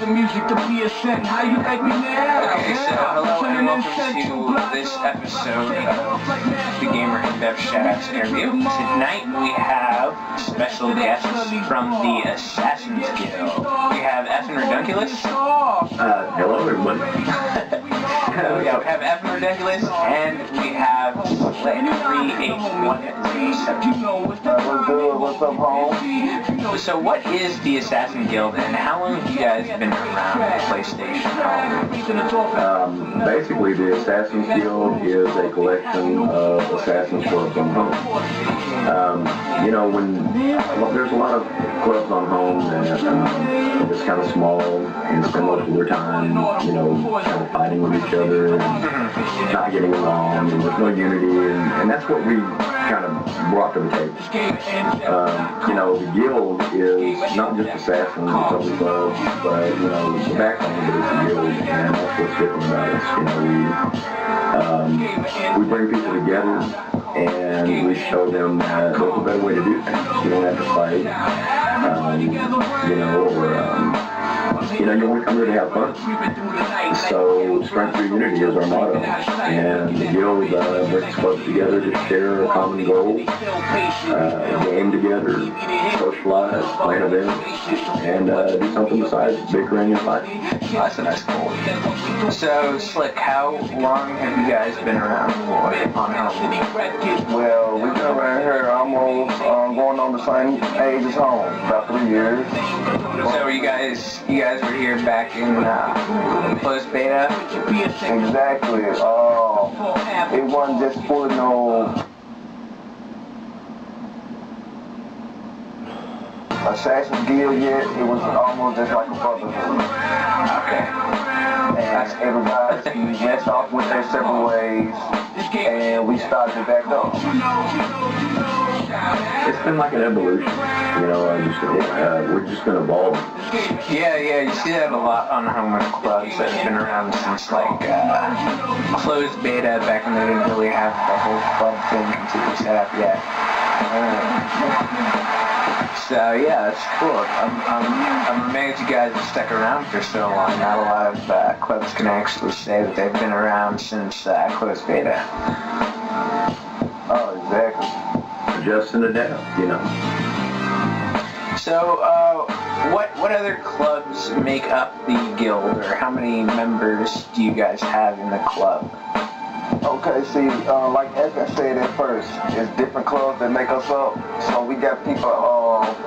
Okay, so hello and welcome to this episode of the Gamer In-Depth Shoutouts interview. Tonight we have special guests from the Assassin's Guild. We have Evan Redunculus. Hello everybody. Yeah, we have Evan Redunculus and we have Slick 3H107. What's good? What's up, home? So what is the Assassin Guild and how long have you guys been around the PlayStation? Basically, the Assassin's Guild is a collection of Assassin's clubs on home. There's a lot of clubs on home that are just kind of small and spend most of their time, kind of fighting with each other and not getting along, and there's no unity, and that's what we kind of brought to the table. The guild is not just assassins and other clubs, but the backbone of it is the guild, and that's what's different about us. We bring people together and we show them that there's a better way to do things. You don't have to fight, we come here to have fun. So strength through unity is our motto, and the guild brings clubs together to share a common goal, game together, socialize, plan events, and do something besides bickering and fighting. That's a nice goal. So, Slick, how long have you guys been around on home? Well, we've been around here almost going on the same age as home, about 3 years. So you guys were here back in closed beta? Exactly. It wasn't just for no Assassin's Guild yet. It was almost just like a brotherhood. Okay. And everybody went off with their separate ways, and we started back up. It's been like an evolution, we're just been evolving. Yeah, you see that a lot on home clubs that have been around since closed beta, back when they didn't really have the whole club thing completely set up yet. So yeah, that's cool. I'm amazed you guys have stuck around for so long. Not a lot of clubs can actually say that they've been around since closed beta. Oh, exactly. Just in the depth, So, what other clubs make up the guild, or how many members do you guys have in the club? Okay, see, like Evan said at first, it's different clubs that make us up. So we got people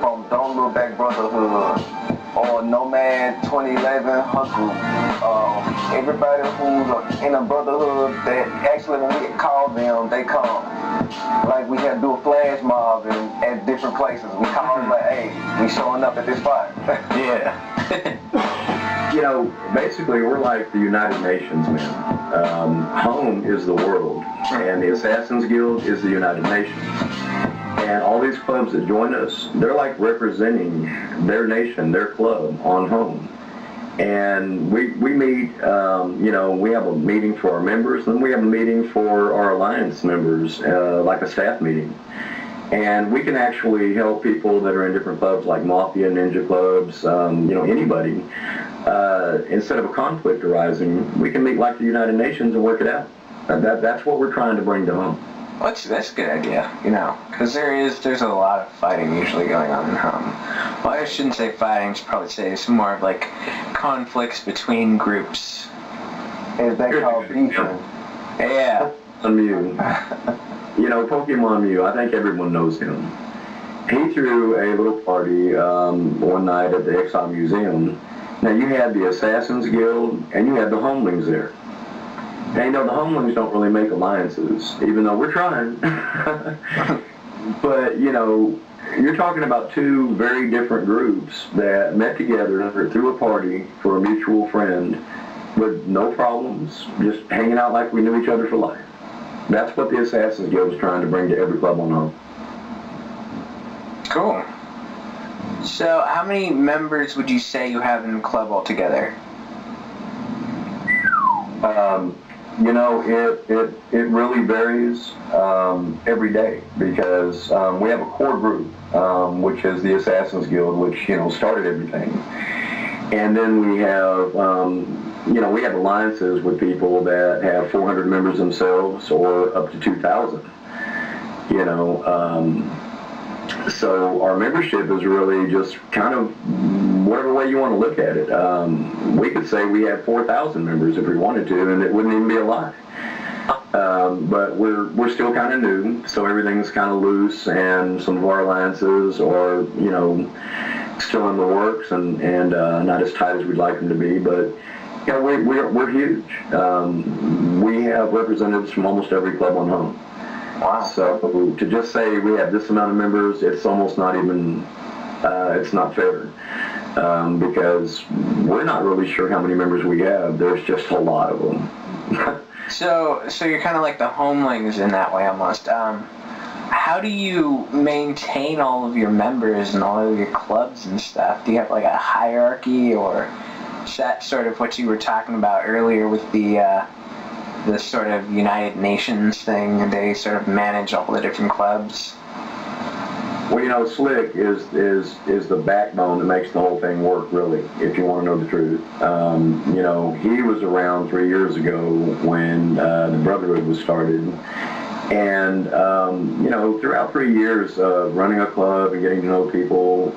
from Don't Look Back Brotherhood, or Nomad 2011 Hustle. Everybody who's in a brotherhood that actually when we call them, they come. Like we had to do a flash mob at different places. We call them like, hey, we showing up at this spot. Yeah. Basically we're like the United Nations, man. Home is the world, and the Assassin's Guild is the United Nations. And all these clubs that join us, they're like representing their nation, their club on home. And we meet, we have a meeting for our members, and then we have a meeting for our alliance members, like a staff meeting. And we can actually help people that are in different clubs like Mafia, Ninja clubs, anybody. Instead of a conflict arising, we can meet like the United Nations and work it out. That's what we're trying to bring to home. Well, that's a good idea, because there's a lot of fighting usually going on in home. Well, I shouldn't say fighting, it's probably say it's more of like conflicts between groups. Is that called beefing? Yeah. Mew. Pokemon Mew, I think everyone knows him. He threw a little party one night at the Exile Museum. Now you had the Assassin's Guild and you had the Homelings there. And the Homelings don't really make alliances, even though we're trying. But, you're talking about two very different groups that met together through a party for a mutual friend with no problems, just hanging out like we knew each other for life. That's what the Assassin's Guild is trying to bring to every club on home. Cool. So, how many members would you say you have in the club altogether? It really varies every day because we have a core group, which is the Assassin's Guild, which started everything. And then we have, we have alliances with people that have 400 members themselves or up to 2,000. So our membership is really just kind of whatever way you want to look at it. We could say we have 4,000 members if we wanted to, and it wouldn't even be a lie. But we're still kind of new, so everything's kind of loose, and some of our alliances are, still in the works and not as tight as we'd like them to be. But we're huge. We have representatives from almost every club on home. Wow. So to just say we have this amount of members, it's almost not even, it's not fair. Because we're not really sure how many members we have. There's just a lot of them. So you're kind of like the homelings in that way almost. How do you maintain all of your members and all of your clubs and stuff? Do you have like a hierarchy, or is that sort of what you were talking about earlier with the sort of United Nations thing, and they sort of manage all the different clubs? Well, Slick is the backbone that makes the whole thing work, really, if you want to know the truth. He was around 3 years ago when the Brotherhood was started. And, throughout 3 years of running a club and getting to know people,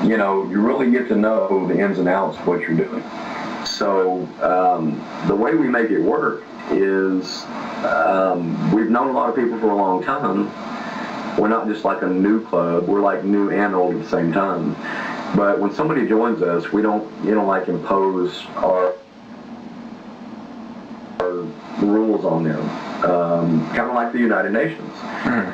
you really get to know the ins and outs of what you're doing. So the way we make it work is we've known a lot of people for a long time. We're not just like a new club. We're like new and old at the same time. But when somebody joins us, we don't impose our rules on them. Kind of like the United Nations.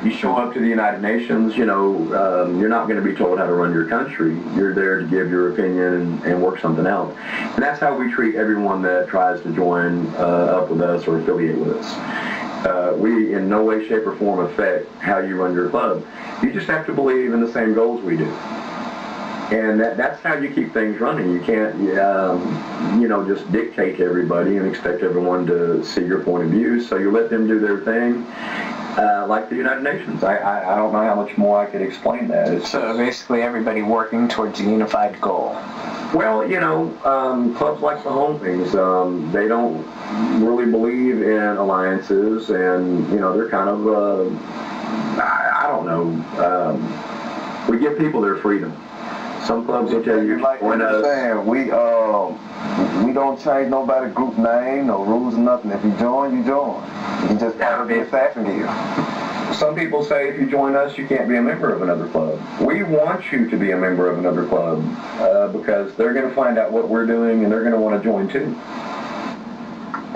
You show up to the United Nations, you're not going to be told how to run your country. You're there to give your opinion and work something out. And that's how we treat everyone that tries to join up with us or affiliate with us. We in no way, shape, or form affect how you run your club. You just have to believe in the same goals we do. And that's how you keep things running. You can't, just dictate to everybody and expect everyone to see your point of view. So you let them do their thing, like the United Nations. I don't know how much more I could explain that. So basically everybody working towards a unified goal. Well, clubs like the Homelings, they don't really believe in alliances, and, they're kind of, I don't know, we give people their freedom. Some clubs will tell you, like what you're saying, we don't change nobody's group name, no rules, nothing. If you join, you join. You just have to be assassin gear. Some people say if you join us, you can't be a member of another club. We want you to be a member of another club because they're going to find out what we're doing and they're going to want to join too.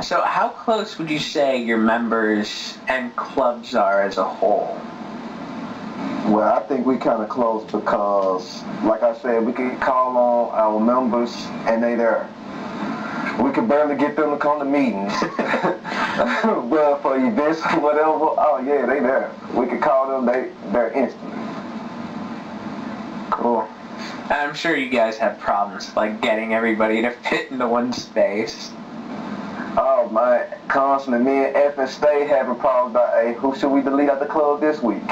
So how close would you say your members and clubs are as a whole? Well, I think we kind of close because, like I said, we can call on our members and they there. We can barely get them to come to meetings. But for events or whatever, oh yeah, they there. We can call them, they're instantly. Cool. I'm sure you guys have problems like getting everybody to fit into one space. Oh man, constantly me and F and Stay having problems about, hey, who should we delete out the club this week?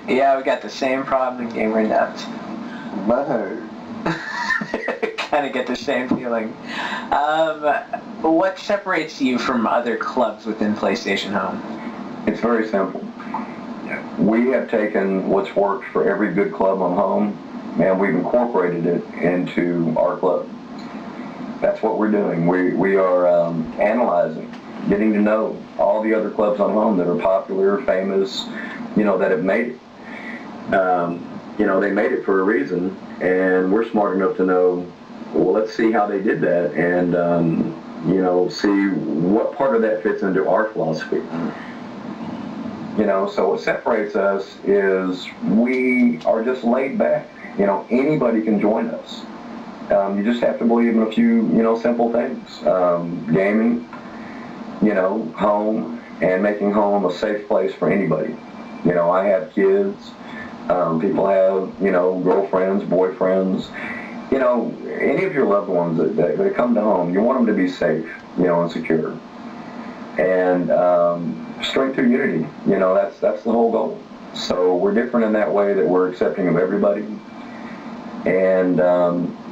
Yeah, we got the same problem in Gamer Nuts. Man. Kind of get the same feeling. What separates you from other clubs within PlayStation Home? It's very simple. We have taken what's worked for every good club on home, and we've incorporated it into our club. That's what we're doing. We are analyzing, getting to know all the other clubs on home that are popular, famous, that have made it. They made it for a reason, and we're smart enough to know, well, let's see how they did that, and, see what part of that fits into our philosophy. So what separates us is we are just laid back. Anybody can join us. You just have to believe in a few, simple things. Gaming, home, and making home a safe place for anybody. I have kids. People have, girlfriends, boyfriends. Any of your loved ones that come to home, you want them to be safe, and secure. And strength through unity, that's the whole goal. So we're different in that way that we're accepting of everybody. And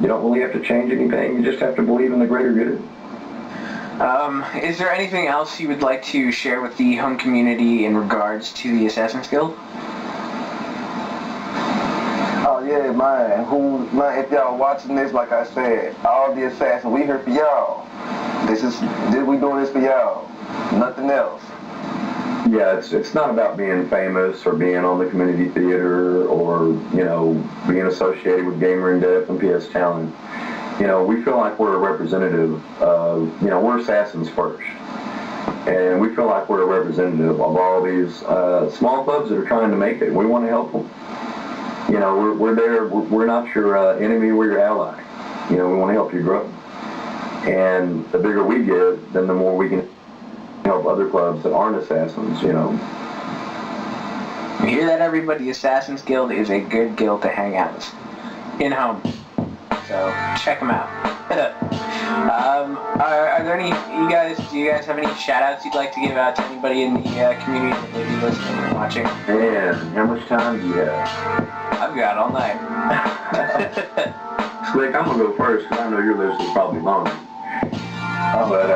you don't really have to change anything. You just have to believe in the greater good. Is there anything else you would like to share with the home community in regards to the Assassin's Guild? Oh yeah, man. If y'all watching this, like I said, all the assassins, we here for y'all. We doing this for y'all. Nothing else. Yeah, it's not about being famous or being on the community theater or, being associated with Gamer in Depth and PS Talent. We feel like we're a representative of, we're assassins first. And we feel like we're a representative of all these small clubs that are trying to make it. We want to help them. We're there. We're not your enemy. We're your ally. We want to help you grow. And the bigger we get, then the more we can help other clubs that aren't assassins, You hear that, everybody? Assassin's Guild is a good guild to hang out with. In-home. So, check them out. Are there any, do you guys have any shout-outs you'd like to give out to anybody in the community that may be listening or watching? Man, how much time do you have? I've got all night. Slick, I'm going to go first because I know your list is probably longer. But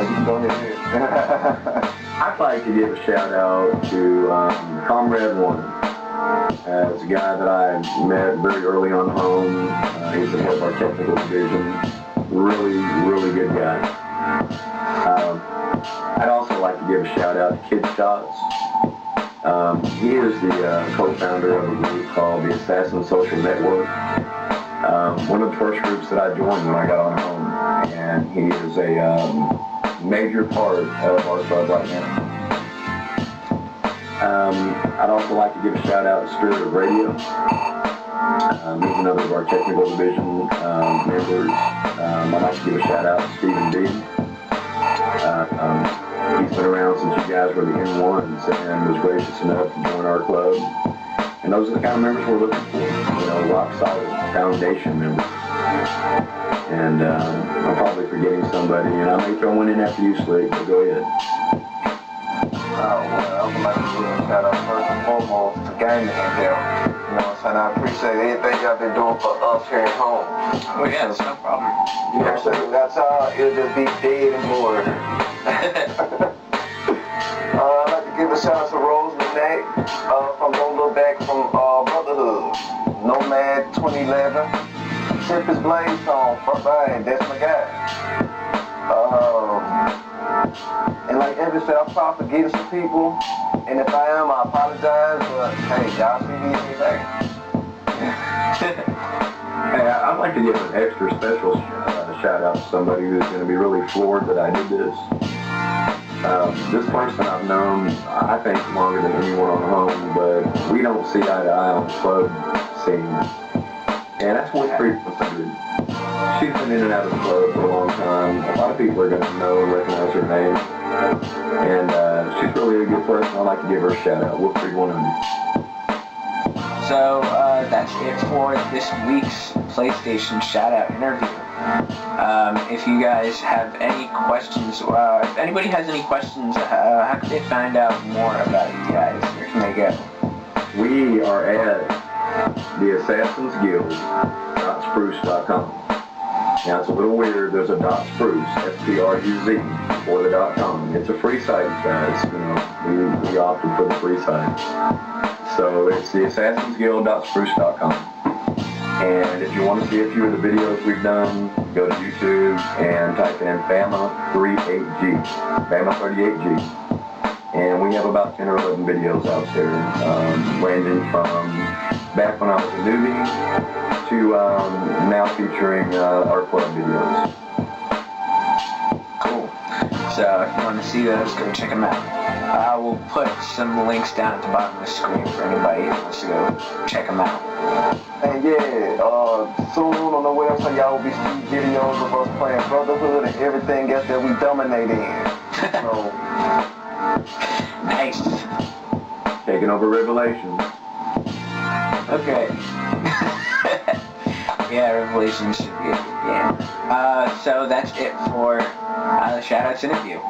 you can go ahead. I'd like to give a shout-out to Comrade One. It's a guy that I met very early on home. He's the head of our technical division. Really, really good guy. I'd also like to give a shout out to Kid Shots. He is the co-founder of a group called the Assassin Social Network. One of the first groups that I joined when I got on home. And he is a major part of our club right now. I'd also like to give a shout out to Spirit of Radio. He's another of our technical division members. I'd like to give a shout out to Stephen D. He's been around since you guys were the N1s and was gracious enough to join our club. And those are the kind of members we're looking for. Rock solid foundation members. And I'm probably forgetting somebody, and I may throw one in after you, Slick, but go ahead. Well, I would like to give a shout out first and foremost to Gaming in Depth. I appreciate anything y'all been doing for us here at home. Oh yeah, it's no problem. That's how it'll just be dead and bored. I'd like to give a shout out to Rose Renee from Don't Look Back from Brotherhood. Nomad 2011. Tempest Blaze song, that's my guy. And like Evan said, I'm probably forgetting some people. And if I am, I apologize, but hey, y'all see me back. Hey, I'd like to give an extra special shout out to somebody who's going to be really floored that I did this. This person I've known, I think, longer than anyone on home, but we don't see eye to eye on the club scene. And that's what Freak 100. She's been in and out of the club for a long time. A lot of people are going to know and recognize her name. And she's really a good person. I'd like to give her a shout out. Wolf Freak 100. So that's it for this week's PlayStation shout-out interview. If you guys have any questions, if anybody has any questions, how can they find out more about you guys? Where can they go? We are at the Assassin's Guild.spruce.com. Now it's a little weird. There's a .spruce, S-P-R-U-Z, for the .com. It's a free site, guys. We opted for the free site. So it's the AssassinsGuild.spruce.com. And if you want to see a few of the videos we've done, go to YouTube and type in Bama38G, Bama38G. And we have about 10 or 11 videos out there, ranging from back when I was a newbie to now featuring our club videos. Cool. So if you want to see those, go check them out. I will put some links down at the bottom of the screen for anybody who wants to go check them out. And yeah, soon on the website, y'all will be seeing videos of us playing Brotherhood and everything else that we dominate in. So, nice. Taking over Revelations. Okay. Yeah, Revelations should be a good game. So that's it for the shoutouts interview.